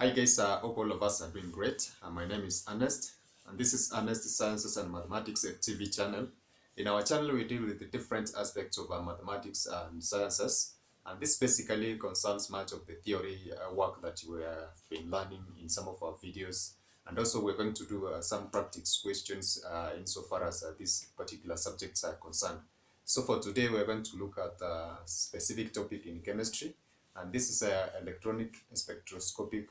Hi guys, hope all of us are doing great. My name is Ernest, and this is Ernest Sciences and Mathematics TV channel. In our channel, we deal with the different aspects of mathematics and sciences, and this basically concerns much of the theory work that we have been learning in some of our videos, and also we're going to do some practice questions insofar as these particular subjects are concerned. So for today, we're going to look at a specific topic in chemistry, and this is an electronic spectroscopic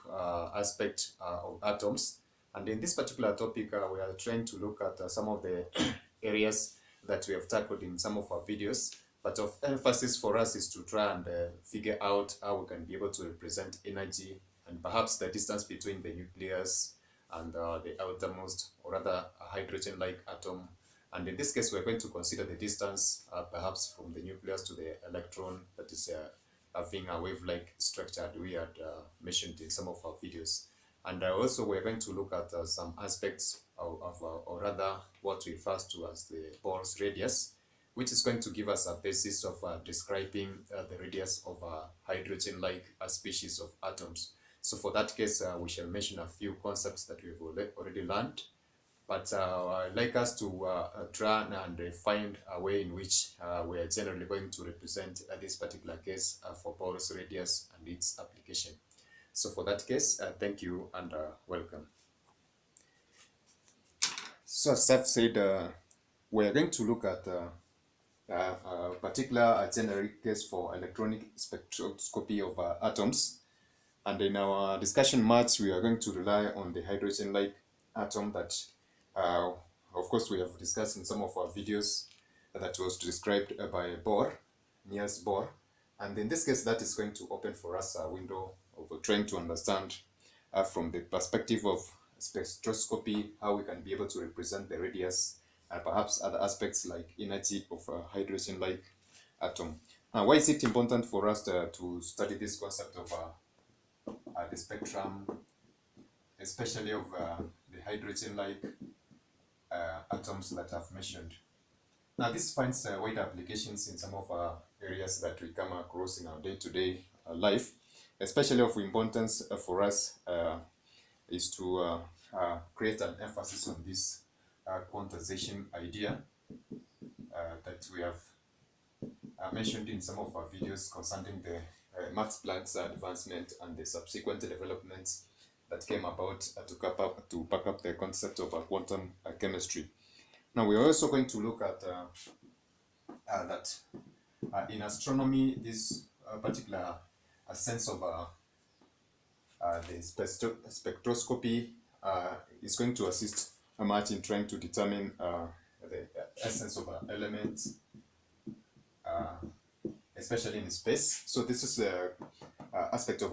aspect of atoms. And in this particular topic, we are trying to look at some of the areas that we have tackled in some of our videos. But of emphasis for us is to try and figure out how we can be able to represent energy and perhaps the distance between the nucleus and the outermost, or rather a hydrogen-like atom. And in this case, we're going to consider the distance perhaps from the nucleus to the electron, that is having a wave-like structure that we had mentioned in some of our videos. And also we're going to look at some aspects or rather what we refer to as the Bohr's radius, which is going to give us a basis of describing the radius of a hydrogen-like species of atoms. So for that case, we shall mention a few concepts that we've already learned. But I'd like us to try and find a way in which we are generally going to represent this particular case for Bohr's radius and its application. So for that case, thank you and welcome. So as I've said, we are going to look at a particular generic case for electronic spectroscopy of atoms. And in our discussion match, we are going to rely on the hydrogen-like atom that of course, we have discussed in some of our videos that was described by Bohr, Niels Bohr. And in this case, that is going to open for us a window of trying to understand from the perspective of spectroscopy, how we can be able to represent the radius and perhaps other aspects like energy of a hydrogen-like atom. Now, why is it important for us to study this concept of the spectrum, especially of the hydrogen-like atoms that I've mentioned? Now, this finds wide applications in some of our areas that we come across in our day-to-day life. Especially of importance for us is to create an emphasis on this quantization idea that we have mentioned in some of our videos concerning the Max Planck's advancement and the subsequent developments that came about to back up the concept of quantum chemistry. Now, we're also going to look at that in astronomy, this particular sense of the spectroscopy is going to assist much in trying to determine the essence of elements, especially in space. So this is the aspect of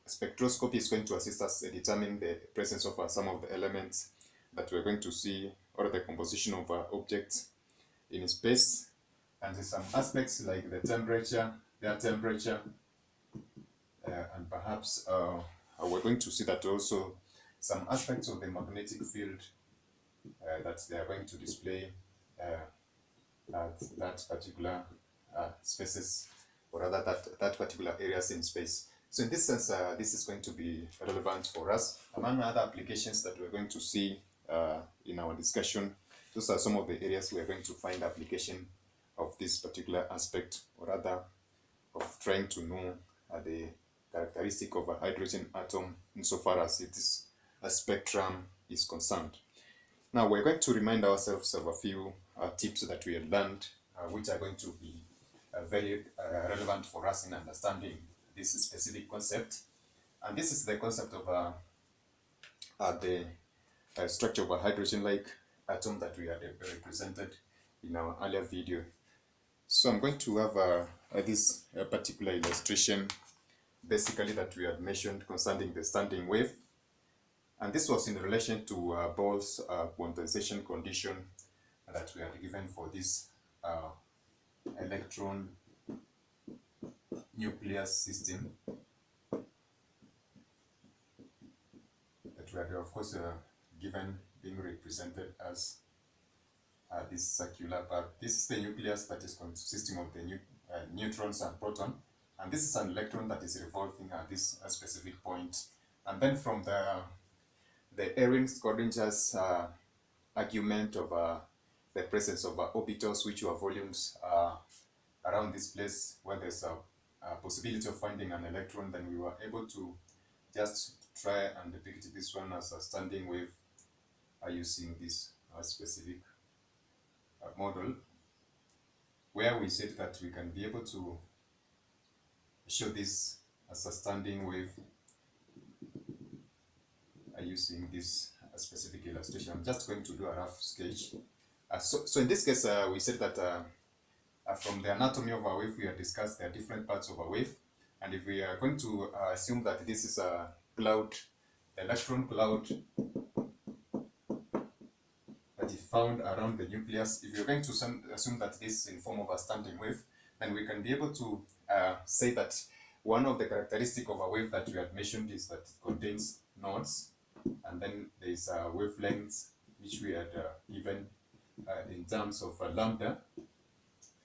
spectroscopy is going to assist us in determining the presence of some of the elements that we're going to see, or the composition of objects in space. And there's some aspects like the temperature, their temperature, and perhaps we're going to see that also some aspects of the magnetic field that they are going to display at that particular spaces, or rather that particular areas in space. So in this sense, this is going to be relevant for us. Among other applications that we're going to see in our discussion, those are some of the areas we are going to find application of this particular aspect, or rather of trying to know the characteristic of a hydrogen atom insofar as its spectrum is concerned. Now, we're going to remind ourselves of a few tips that we have learned, which are going to be very relevant for us in understanding this specific concept. And this is the concept of the structure of a hydrogen-like atom that we had represented in our earlier video. So I'm going to have this particular illustration, basically, that we had mentioned concerning the standing wave. And this was in relation to Bohr's quantization condition that we had given for this electron nucleus system that we had, of course, given being represented as this circular part. This is the nucleus that is consisting of the neutrons and proton, and this is an electron that is revolving at this specific point then from the Ehring-Schrodinger's argument of the presence of orbitals, which were volumes around this place where there's a possibility of finding an electron, then we were able to just try and depict this one as a standing wave using this specific model, where we said that we can be able to show this as a standing wave using this specific illustration. I'm just going to do a rough sketch. So in this case, we said that from the anatomy of a wave, we have discussed there are different parts of a wave. And if we are going to assume that this is a cloud, electron cloud that is found around the nucleus, if you're going to assume that this is in form of a standing wave, then we can be able to say that one of the characteristics of a wave that we had mentioned is that it contains nodes, and then there's wavelengths which we had given in terms of lambda.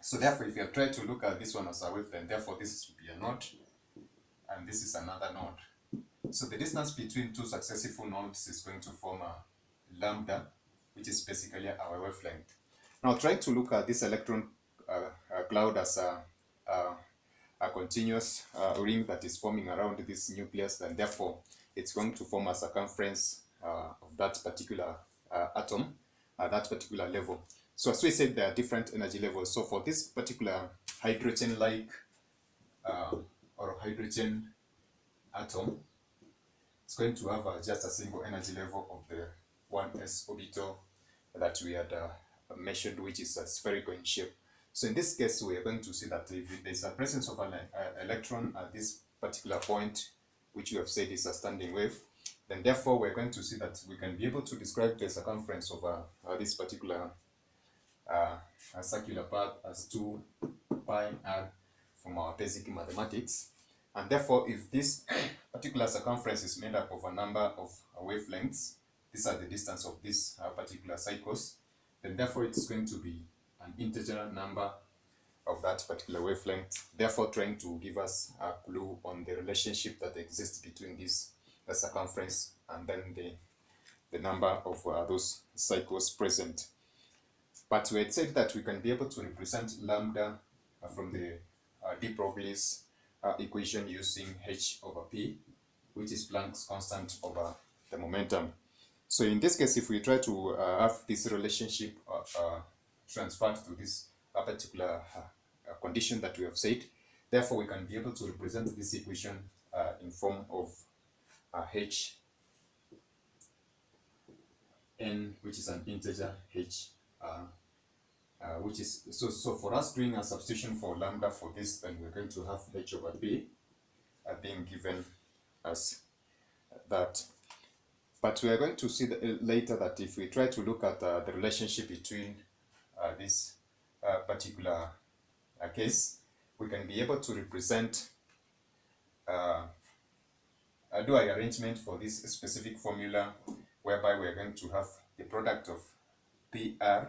So therefore, if you have tried to look at this one as a wave, then therefore this would be a node, and this is another node. So the distance between two successive nodes is going to form a lambda, which is basically our wavelength. Now try to look at this electron cloud as a continuous ring that is forming around this nucleus, and therefore it's going to form a circumference of that particular atom at that particular level. So as we said, there are different energy levels. So for this particular hydrogen-like or hydrogen atom, it's going to have just a single energy level of the 1s orbital that we had measured, which is spherical in shape. So in this case, we are going to see that if there's a presence of an electron at this particular point, which we have said is a standing wave, then therefore we're going to see that we can be able to describe the circumference of this particular circular path as 2 pi r from our basic mathematics. And therefore, if this particular circumference is made up of a number of wavelengths, these are the distance of these particular cycles, then therefore it's going to be an integer number of that particular wavelength, therefore trying to give us a clue on the relationship that exists between this circumference and then the number of those cycles present. But we had said that we can be able to represent lambda from the de Broglie's equation using h over p, which is Planck's constant over the momentum. So in this case, if we try to have this relationship transferred to this particular condition that we have said, therefore we can be able to represent this equation in form of h n, which is an integer h, which is so for us doing a substitution for lambda for this, then we're going to have h over p being given as that. But we are going to see later that if we try to look at the relationship between this particular case, we can be able to represent do an arrangement for this specific formula, whereby we are going to have the product of PR.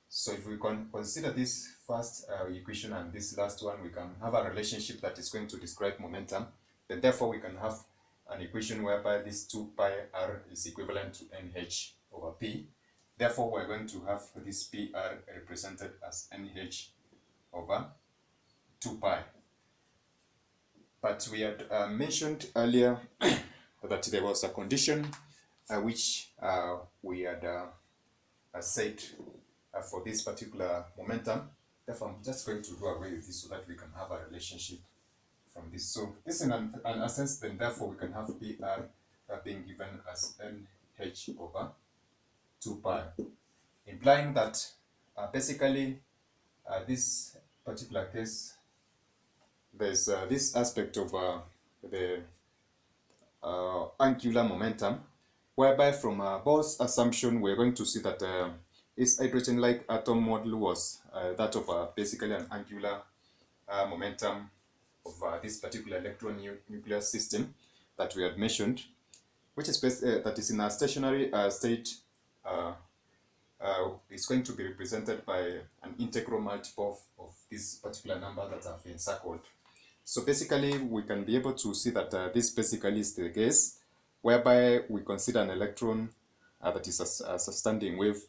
So if we can consider this first equation and this last one, we can have a relationship that is going to describe momentum. Then therefore we can have an equation whereby this 2 pi r is equivalent to nh over p. Therefore we're going to have this PR represented as nh over 2 pi. But we had mentioned earlier that there was a condition which we had said for this particular momentum. Therefore, I'm just going to do away with this so that we can have a relationship from this. So this in an essence, then therefore we can have PR being given as nh over 2 pi, implying that basically this particular case, there's this aspect of the angular momentum, whereby from Bohr's assumption we're going to see that this hydrogen-like atom model was that of basically an angular momentum of this particular electron nuclear system that we had mentioned, which is that is in a stationary state. Is going to be represented by an integral multiple of this particular number that have been circled. So basically, we can be able to see that this basically is the case, whereby we consider an electron that is as a standing wave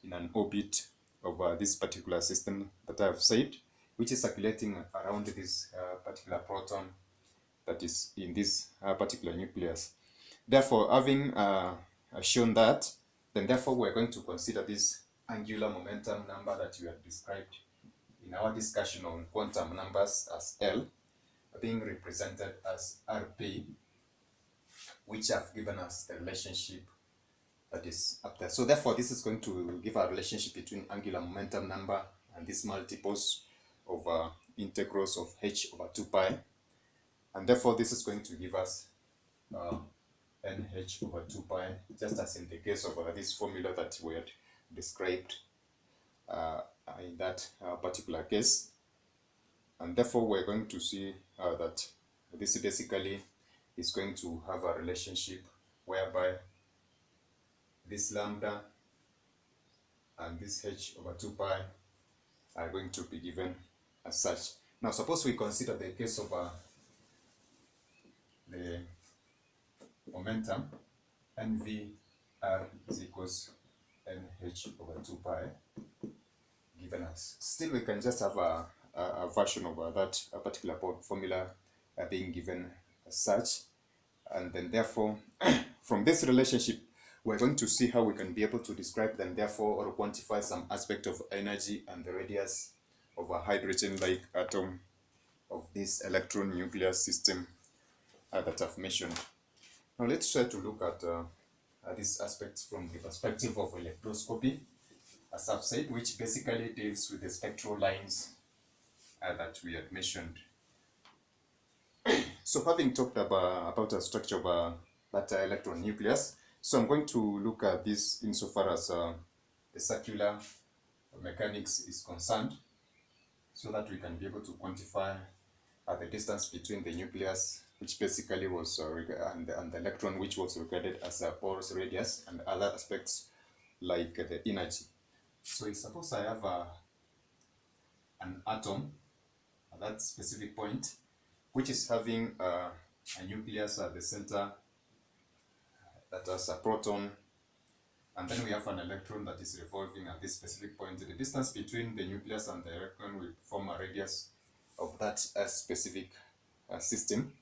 in an orbit of this particular system that I have said, which is circulating around this particular proton that is in this particular nucleus. Therefore, having shown that, then therefore we're going to consider this angular momentum number that we have described in our discussion on quantum numbers as L, being represented as Rp, which have given us the relationship that is up there. So therefore, this is going to give a relationship between angular momentum number and these multiples of integrals of h over 2 pi. And therefore, this is going to give us nh over 2 pi, just as in the case of this formula that we had described in that particular case. And therefore, we're going to see that this basically is going to have a relationship whereby this lambda and this h over 2 pi are going to be given as such. Now, suppose we consider the case of the momentum nvr is equals nh over 2 pi given us. Still, we can just have a version of that particular formula being given as such. And then therefore, from this relationship, we're going to see how we can be able to describe them, therefore, or quantify some aspect of energy and the radius of a hydrogen-like atom of this electron nucleus system that I've mentioned. Now let's try to look at these aspects from the perspective of electroscopy, as I've said, which basically deals with the spectral lines that we had mentioned. So having talked about the structure of that electron nucleus, so I'm going to look at this insofar as the circular mechanics is concerned, so that we can be able to quantify the distance between the nucleus, which basically was and the electron, which was regarded as a porous radius, and other aspects like the energy. So suppose I have an atom at that specific point, which is having a nucleus at the center that has a proton, and then we have an electron that is revolving at this specific point. The distance between the nucleus and the electron will form a radius of that specific system,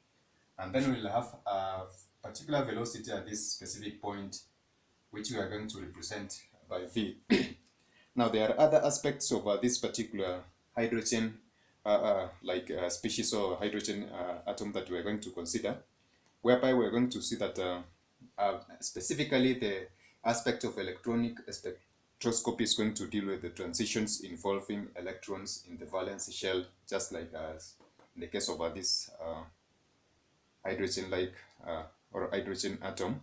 and then we'll have a particular velocity at this specific point, which we are going to represent by v. Now, there are other aspects of this particular hydrogen species or hydrogen atom that we are going to consider, whereby we're going to see that specifically the aspect of electronic spectroscopy is going to deal with the transitions involving electrons in the valence shell, just like in the case of this hydrogen-like or hydrogen atom,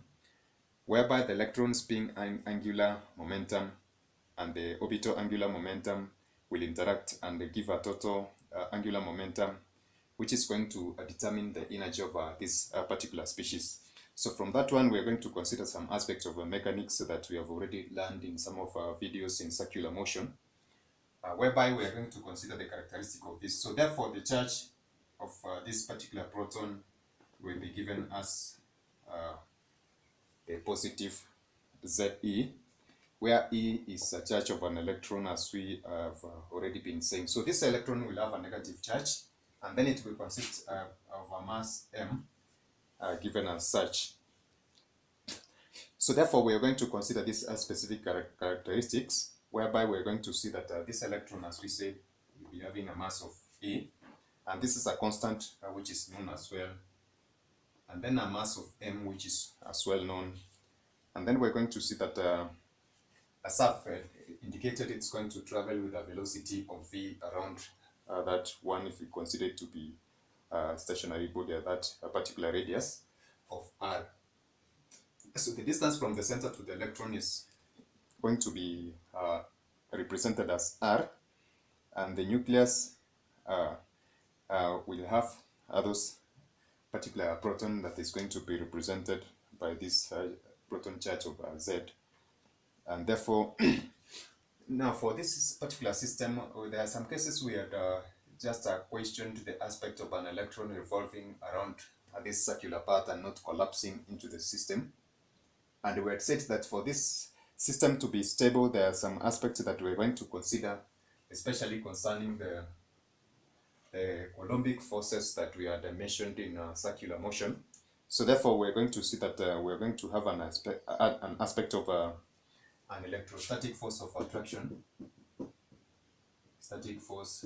whereby the electrons being angular momentum and the orbital angular momentum will interact and give a total angular momentum, which is going to determine the energy of this particular species. So from that one, we are going to consider some aspects of mechanics that we have already learned in some of our videos in circular motion, whereby we are going to consider the characteristic of this. So therefore, the charge of this particular proton will be given as a positive Ze, where E is a charge of an electron, as we have already been saying. So this electron will have a negative charge, and then it will consist of a mass m given as such. So therefore, we are going to consider this as specific characteristics, whereby we're going to see that this electron, as we said, will be having a mass of A, and this is a constant which is known as well, and then a mass of m, which is as well known. And then we're going to see that as I've indicated, it's going to travel with a velocity of v around that one, if we consider it to be a stationary body at that particular radius of r. So the distance from the center to the electron is going to be represented as r, and the nucleus will have those particular proton that is going to be represented by this proton charge of Z. And therefore, now for this particular system, there are some cases we had just a question to the aspect of an electron revolving around this circular path and not collapsing into the system. And we had said that for this system to be stable, there are some aspects that we're going to consider, especially concerning the Coulombic forces that we had mentioned in circular motion. So therefore, we're going to see that we're going to have an aspect of an electrostatic force of attraction, static force,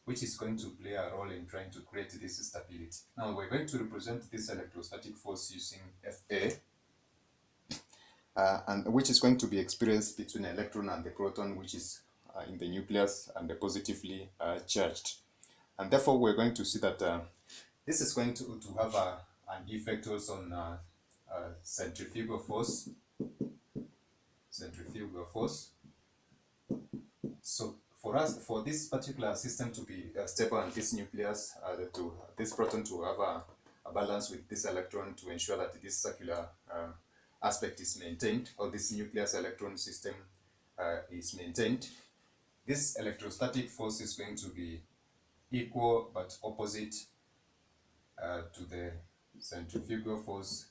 which is going to play a role in trying to create this stability. Now we're going to represent this electrostatic force using Fa, and which is going to be experienced between the electron and the proton, which is in the nucleus and positively charged. And therefore, we're going to see that this is going to have an effect also on centrifugal force. Centrifugal force. So for this particular system to be stable and this nucleus, this proton to have a balance with this electron to ensure that this circular aspect is maintained, or this nucleus electron system is maintained, this electrostatic force is going to be equal but opposite to the centrifugal force,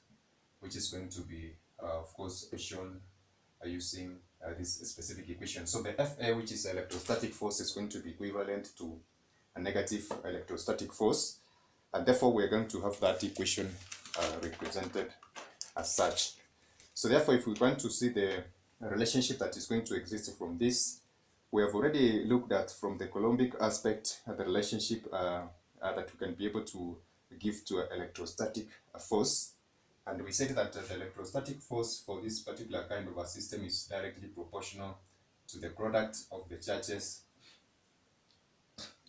which is going to be, of course, shown using this specific equation. So the Fa, which is electrostatic force, is going to be equivalent to a negative electrostatic force, and therefore we're going to have that equation represented as such. So therefore, if we want to see the relationship that is going to exist from this, we have already looked at from the Coulombic aspect the relationship that we can be able to give to an electrostatic force. And we said that the electrostatic force for this particular kind of a system is directly proportional to the product of the charges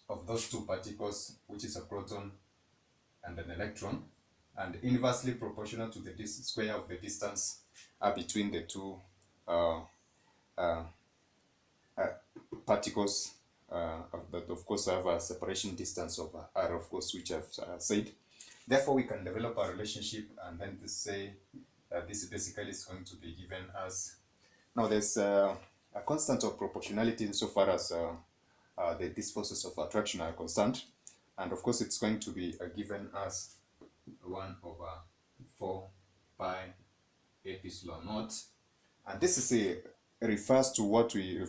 of those two particles, which is a proton and an electron, and inversely proportional to the square of the distance between the two particles that of course have a separation distance of r, of course, which I've said. Therefore, we can develop a relationship and then to say that this basically is going to be given as, now there's a constant of proportionality insofar as these forces of attraction are concerned, and of course it's going to be given as 1 over 4 pi epsilon naught, and this is refers to what we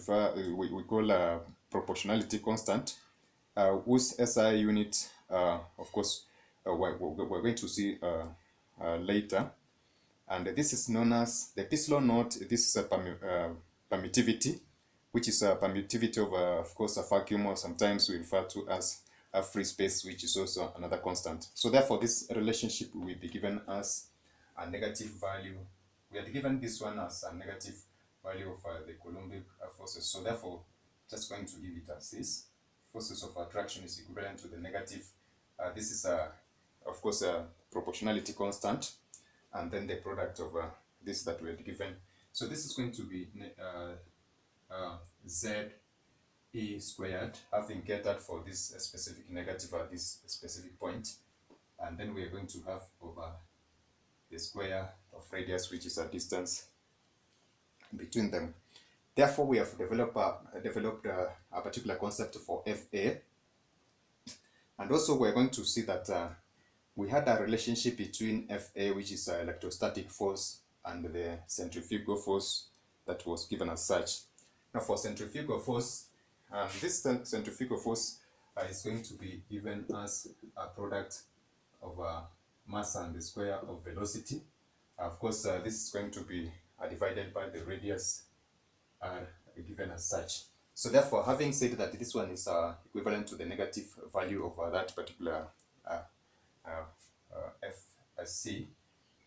call a proportionality constant, whose SI unit, of course, we're going to see later, and this is known as the epsilon naught. This is a permittivity, which is a permittivity of course, a vacuum, or sometimes we refer to as a free space, which is also another constant. So therefore, this relationship will be given as a negative value. We had given this one as a negative value of the Coulombic forces. So therefore, just going to leave it as this. Forces of attraction is equivalent to the negative. This is of course a proportionality constant, and then the product of this that we had given. So this is going to be ZE squared, having catered for this specific negative at this specific point, and then we are going to have over the square of radius, which is a distance between them. Therefore, we have developed a particular concept for Fa, and also we're going to see that we had a relationship between Fa, which is an electrostatic force, and the centrifugal force that was given as such. Now for centrifugal force, this centrifugal force is going to be given as a product of mass and the square of velocity. Of course, this is going to be divided by the radius given as such. So therefore, having said that this one is equivalent to the negative value of that particular Fc,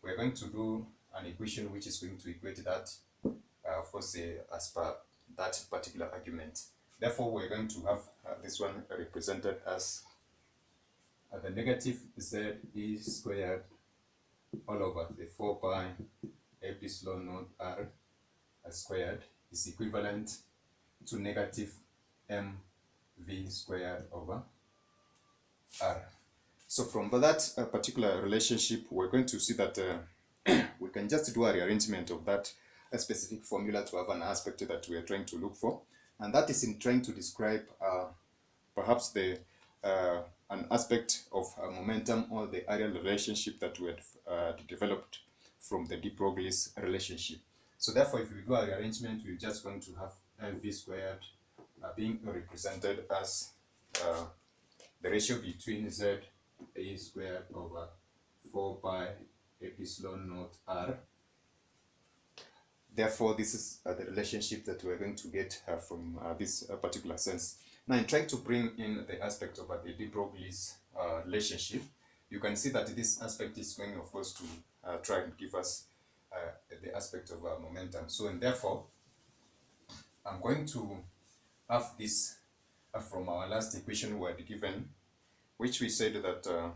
we're going to do an equation which is going to equate that, of course, as per that particular argument. Therefore, we're going to have this one represented as the negative ZE squared all over the 4 pi epsilon naught r squared is equivalent to negative mv squared over r. So from that particular relationship, we're going to see that we can just do a rearrangement of that specific formula to have an aspect that we are trying to look for, and that is in trying to describe perhaps the an aspect of momentum or the areal relationship that we had developed from the de Broglie's relationship. So therefore, if we do a rearrangement, we're just going to have mv squared being represented as the ratio between z a squared over 4 pi epsilon naught r. Therefore, this is the relationship that we're going to get from this particular sense. Now, in trying to bring in the aspect of the de Broglie's relationship, you can see that this aspect is going, of course, to try and give us the aspect of momentum. So, and therefore, I'm going to have this from our last equation we had given, which we said that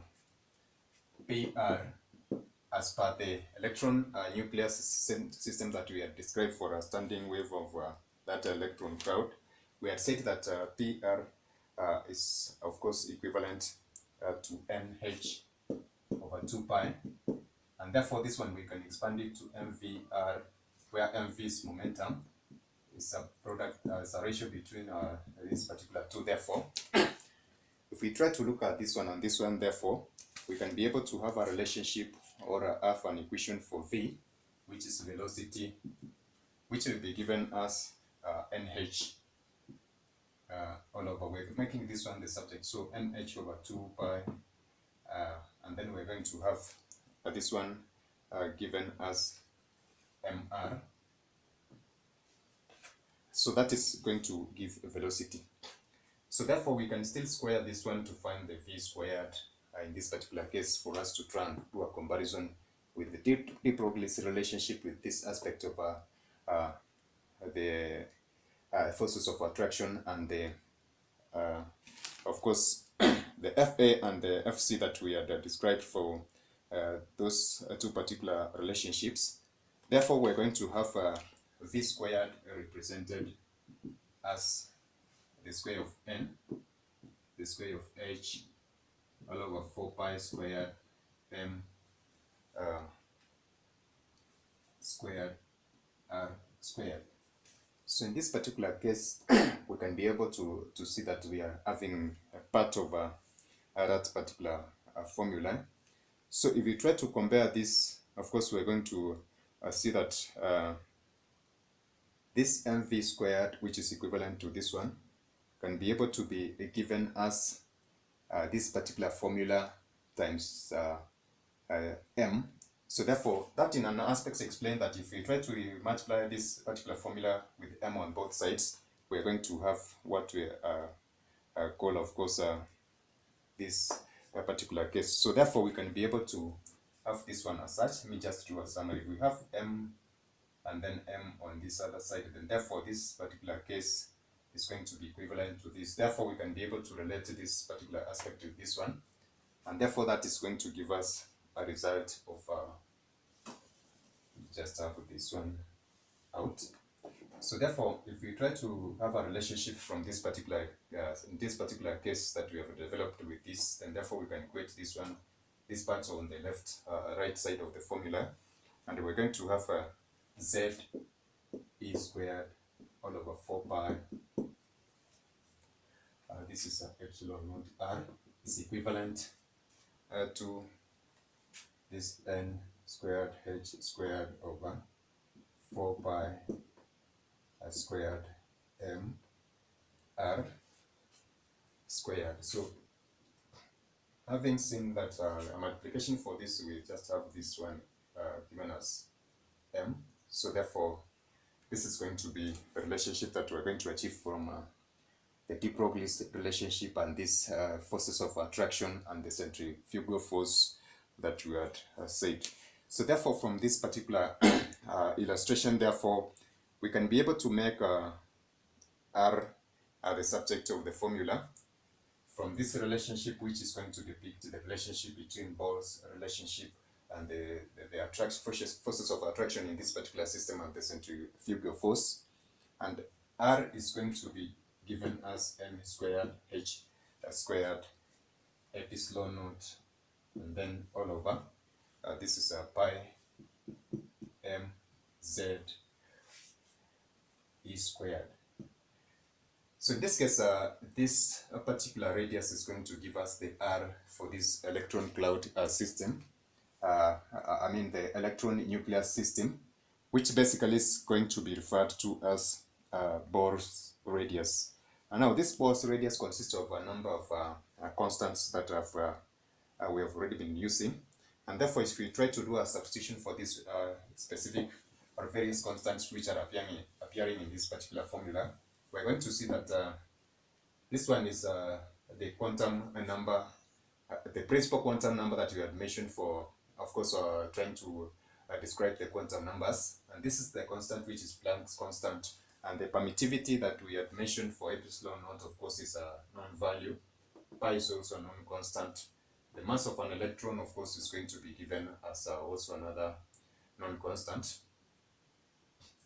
PR, as per the electron nucleus system that we had described for a standing wave of that electron crowd, we had said that PR is, of course, equivalent to NH over 2 pi, and therefore this one we can expand it to MVR, where MV is momentum, is a product, is a ratio between this particular two. Therefore, if we try to look at this one and this one, therefore, we can be able to have a relationship or have an equation for V, which is velocity, which will be given as NH all over. We're making this one the subject, so NH over 2 pi, and then we're going to have this one given as MR. So that is going to give velocity. So therefore, we can still square this one to find the V squared in this particular case, for us to try and do a comparison with the de Broglie's relationship with this aspect of the forces of attraction and the, of course, the FA and the FC that we had described for those two particular relationships. Therefore, we're going to have V squared represented as the square of N, the square of H, all over 4 pi squared M squared R squared. So in this particular case, we can be able to see that we are having a part of that particular formula. So if we try to compare this, of course, we're going to see that this MV squared, which is equivalent to this one, can be able to be given as this particular formula times M. So therefore, that in an aspect explains that if we try to multiply this particular formula with M on both sides, we're going to have what we call, of course, this particular case. So therefore, we can be able to have this one as such. Let me just do a summary. We have M and then M on this other side, then therefore this particular case is going to be equivalent to this. Therefore, we can be able to relate this particular aspect with this one, and therefore that is going to give us a result of just have this one out. So therefore, if we try to have a relationship from this particular in this particular case that we have developed with this, then therefore we can equate this one, this part on the left right side of the formula, and we're going to have a Z E squared all over 4 pi. This is epsilon naught R is equivalent to this N squared H squared over 4 pi squared M R squared. So having seen that a multiplication for this, we just have this one given as M. So therefore, this is going to be the relationship that we're going to achieve from the de Broglie's relationship and these forces of attraction and the centrifugal force that we had said. So therefore, from this particular illustration, therefore, we can be able to make R the subject of the formula from this relationship, which is going to depict the relationship between Bohr's relationship and the forces of attraction in this particular system and the centrifugal force. And R is going to be given as M squared H squared epsilon naught, and then all over. This is a pi M Z E squared. So So in this case, this particular radius is going to give us the R for this electron cloud system. I mean the electron nucleus system, which basically is going to be referred to as Bohr's radius. And now this Bohr's radius consists of a number of constants that we have already been using. And therefore, if we try to do a substitution for this specific or various constants which are appearing in this particular formula, we're going to see that this one is the quantum number, the principal quantum number that we had mentioned for, of course, trying to describe the quantum numbers. And this is the constant which is Planck's constant. And the permittivity that we had mentioned for epsilon naught, of course, is a known value. Pi is also a known constant. The mass of an electron, of course, is going to be given as also another known constant.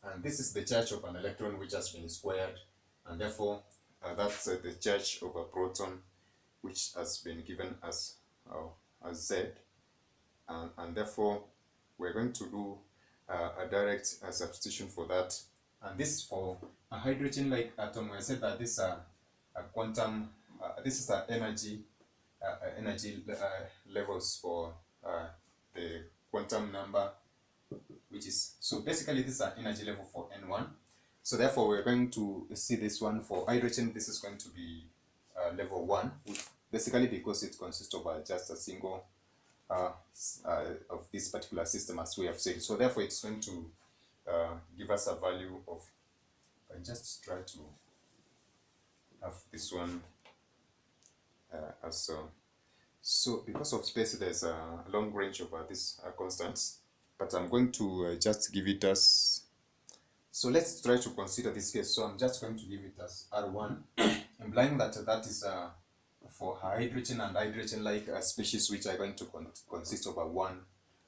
And this is the charge of an electron which has been squared. And therefore, that's the charge of a proton which has been given as Z. And therefore, we're going to do a direct substitution for that. And this is for a hydrogen-like atom. We said that this is a quantum, this is the energy levels for the quantum number, which is, so basically this is an energy level for N1. So therefore we're going to see this one for hydrogen. This is going to be level 1, basically because it consists of just a single of this particular system, as we have said. So therefore it's going to give us a value of, I just try to have this one as so because of space there's a long range of these constants, but I'm going to just give it as, so let's try to consider this case. So I'm just going to give it as R1, implying that that is for hydrogen and hydrogen-like species, which are going to consist of a one,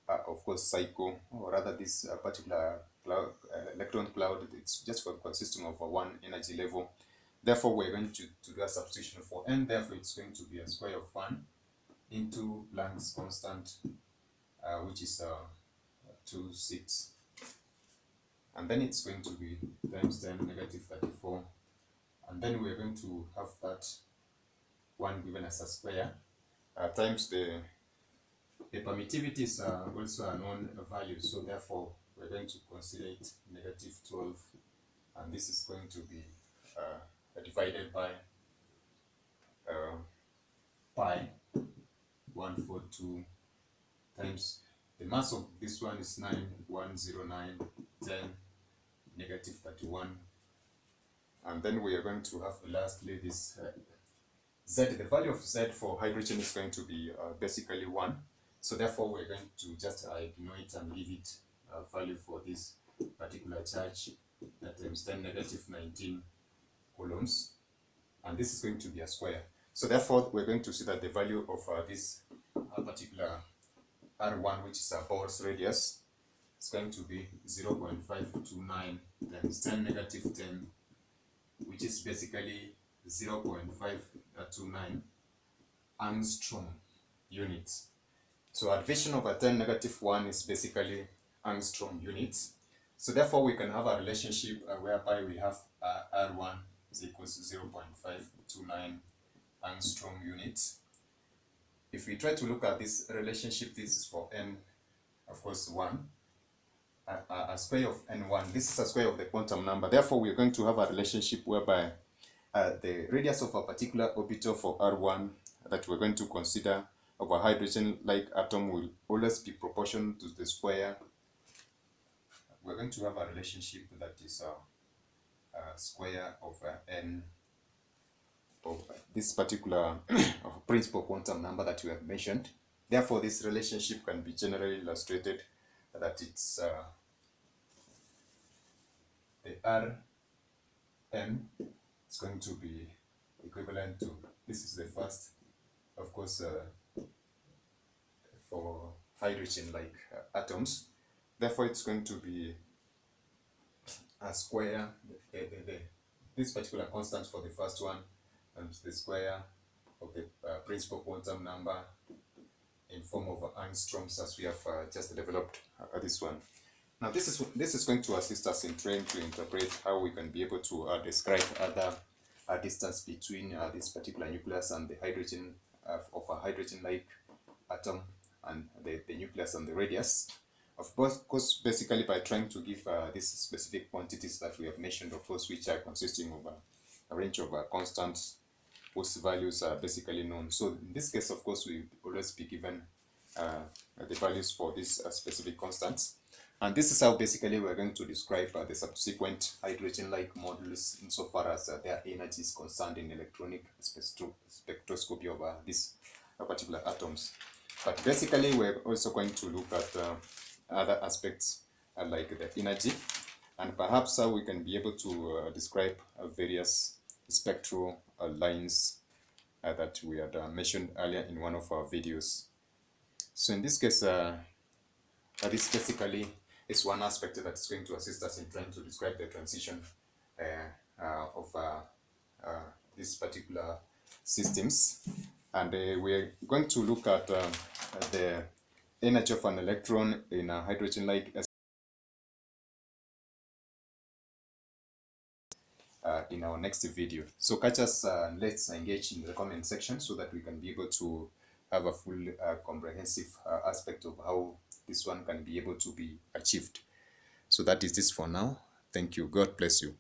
of course, cycle, or rather this particular cloud, electron cloud, it's just consisting of a one energy level. Therefore, we're going to do a substitution for n. Therefore, it's going to be a square of 1 into Planck's constant, which is 2.6. And then it's going to be times 10 negative 34. And then we're going to have that 1 given as a square times the permittivity is also a known value. So therefore, we're going to consider it negative 12. And this is going to be divided by pi 142 times the mass of this one is 9109 10 negative 31, and then we are going to have lastly this Z. The value of Z for hydrogen is going to be basically 1, so therefore we're going to just ignore it and give it a value for this particular charge that times 10 negative 19 coulombs, and this is going to be a square. So therefore we're going to see that the value of this particular R1, which is a Bohr's radius, is going to be 0.529 times 10 negative 10, which is basically 0.529 angstrom units. So addition over 10 negative 1 is basically angstrom units. So therefore we can have a relationship whereby we have R1 is equals to 0.529 angstrom units. If we try to look at this relationship, this is for n, of course, 1. A square of n1, this is a square of the quantum number. Therefore, we're going to have a relationship whereby the radius of a particular orbital for R1 that we're going to consider of a hydrogen-like atom will always be proportional to the square. We're going to have a relationship that is a square of n of this particular principal quantum number that we have mentioned. Therefore, this relationship can be generally illustrated that it's the Rn is going to be equivalent to, this is the first, of course, for hydrogen-like atoms. Therefore, it's going to be a square, this particular constant for the first one, and the square of the principal quantum number in form of angstroms, as we have just developed this one. Now this is going to assist us in trying to interpret how we can be able to describe other distance between this particular nucleus and the hydrogen of a hydrogen-like atom, and the nucleus and the radius. Of course, basically by trying to give these specific quantities that we have mentioned, of course, which are consisting of a range of constants whose values are basically known. So in this case, of course, we always be given the values for these specific constants. And this is how basically we're going to describe the subsequent hydrogen-like modules insofar as their energy is concerned in electronic spectroscopy of these particular atoms. But basically, we're also going to look at other aspects like the energy, and perhaps we can be able to describe various spectral lines that we had mentioned earlier in one of our videos. So in this case, this basically is one aspect that is going to assist us in trying to describe the transition of these particular systems. And we're going to look at the energy of an electron in a hydrogen-like in our next video. So catch us, let's engage in the comment section so that we can be able to have a full comprehensive aspect of how this one can be able to be achieved. So that is this for now. Thank you. God bless you.